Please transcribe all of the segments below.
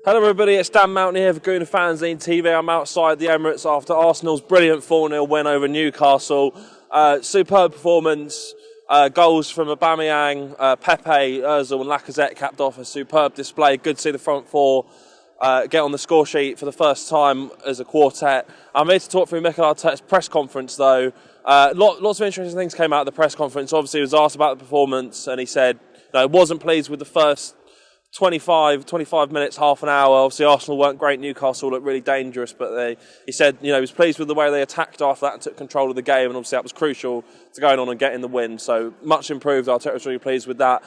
Hello everybody, it's Dan Mountney here for Gooner Fanzine TV. I'm outside the Emirates after Arsenal's brilliant 4-0 win over Newcastle. Superb performance, goals from Aubameyang, Pepe, Ozil and Lacazette capped off a superb display. Good to see the front four get on the score sheet for the first time as a quartet. I'm here to talk through Mikel Arteta's press conference though. Lots of interesting things came out of the press conference. Obviously he was asked about the performance and he said he wasn't pleased with the first 25 minutes, half an hour. Obviously Arsenal weren't great, Newcastle looked really dangerous, but he said he was pleased with the way they attacked after that and took control of the game, and obviously that was crucial to going on and getting the win, so much improved. Arteta was really pleased with that.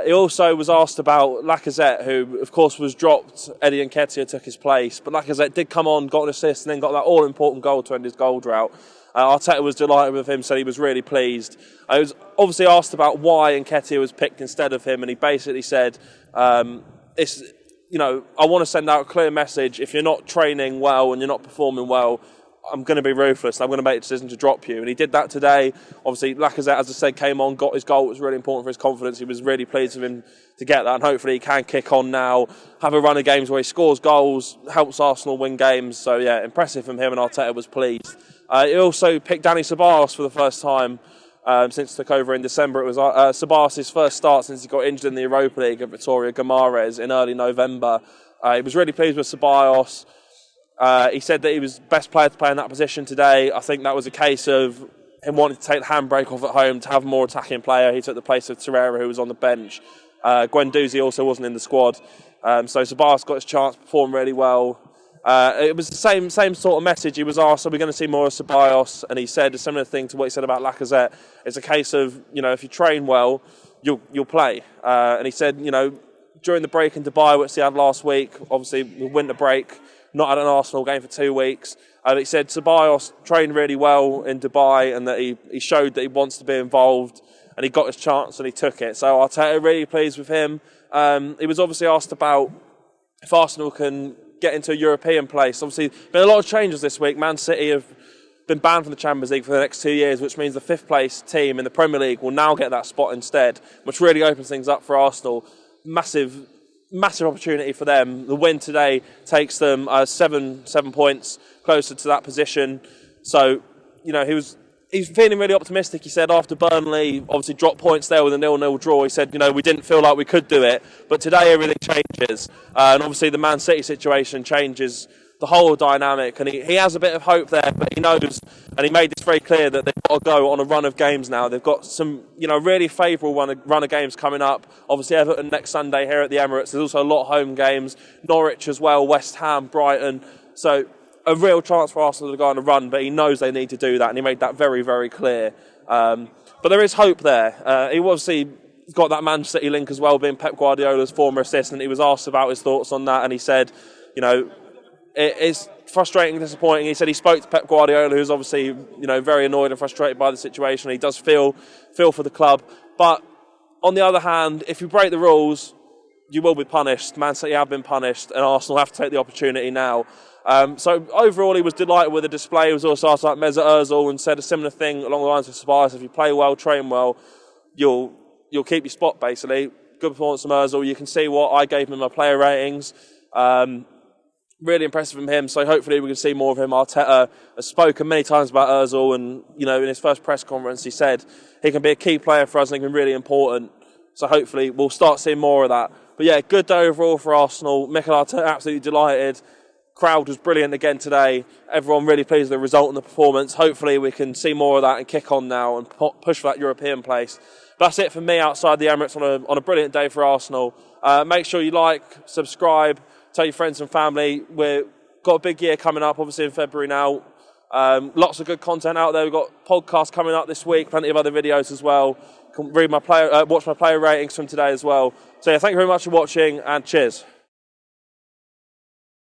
He also was asked about Lacazette, who of course was dropped. Eddie Nketiah took his place, but Lacazette did come on, got an assist and then got that all-important goal to end his goal drought. Arteta was delighted with him, said he was really pleased. I was obviously asked about why Nketiah was picked instead of him, and he basically said, I want to send out a clear message. If you're not training well and you're not performing well, I'm going to be ruthless. I'm going to make a decision to drop you. And he did that today. Obviously, Lacazette, as I said, came on, got his goal. It was really important for his confidence. He was really pleased with him to get that. And hopefully he can kick on now, have a run of games where he scores goals, helps Arsenal win games. So, yeah, impressive from him, and Arteta was pleased. He also picked Dani Ceballos for the first time since took over in December. It was Ceballos' first start since he got injured in the Europa League at Vitoria Guimarães in early November. He was really pleased with Ceballos. He said that he was the best player to play in that position today. I think that was a case of him wanting to take the handbrake off at home to have a more attacking player. He took the place of Torreira, who was on the bench. Guendouzi also wasn't in the squad. So Ceballos got his chance, performed really well. It was the same sort of message. He was asked, are we going to see more of Ceballos? And he said a similar thing to what he said about Lacazette. It's a case of, if you train well, you'll play. And he said, during the break in Dubai, which he had last week, obviously the winter break, not had an Arsenal game for 2 weeks. He said Ceballos trained really well in Dubai and that he showed that he wants to be involved, and he got his chance and he took it. So Arteta really pleased with him. He was obviously asked about if Arsenal can get into a European place. Obviously, been a lot of changes this week. Man City have been banned from the Champions League for the next 2 years, which means the fifth place team in the Premier League will now get that spot instead, which really opens things up for Arsenal. Massive opportunity for them. The win today takes them 7 points closer to that position. So, he's feeling really optimistic. He said after Burnley obviously dropped points there with a 0-0 draw, he said, we didn't feel like we could do it, but today everything changes. And obviously the Man City situation changes the whole dynamic, and he has a bit of hope there, but he knows, and he made this very clear, that they've got to go on a run of games now. They've got some, really favourable run of games coming up. Obviously Everton next Sunday here at the Emirates. There's also a lot of home games, Norwich as well, West Ham, Brighton. So a real chance for Arsenal to go on a run, but he knows they need to do that, and he made that very, very clear. But there is hope there. He obviously got that Man City link as well, being Pep Guardiola's former assistant. He was asked about his thoughts on that, and he said, it's frustrating and disappointing. He said he spoke to Pep Guardiola, who's obviously, very annoyed and frustrated by the situation. He does feel for the club. But on the other hand, if you break the rules, you will be punished. Man City have been punished, and Arsenal have to take the opportunity now. So overall, he was delighted with the display. He was also asked about Mesut Ozil and said a similar thing along the lines of Ceballos. If you play well, train well, you'll keep your spot, basically. Good performance from Ozil. You can see what I gave him in my player ratings. Really impressive from him, so hopefully we can see more of him. Arteta has spoken many times about Ozil, and in his first press conference he said he can be a key player for us and he can be really important. So hopefully we'll start seeing more of that. But yeah, good day overall for Arsenal. Mikel Arteta absolutely delighted. Crowd was brilliant again today. Everyone really pleased with the result and the performance. Hopefully we can see more of that and kick on now and push for that European place. But that's it for me outside the Emirates on a brilliant day for Arsenal. Make sure you like, subscribe, tell your friends and family. We've got a big year coming up, obviously in February now. Lots of good content out there. We've got podcasts coming up this week, plenty of other videos as well. You can watch my player ratings from today as well. So yeah, thank you very much for watching, and cheers.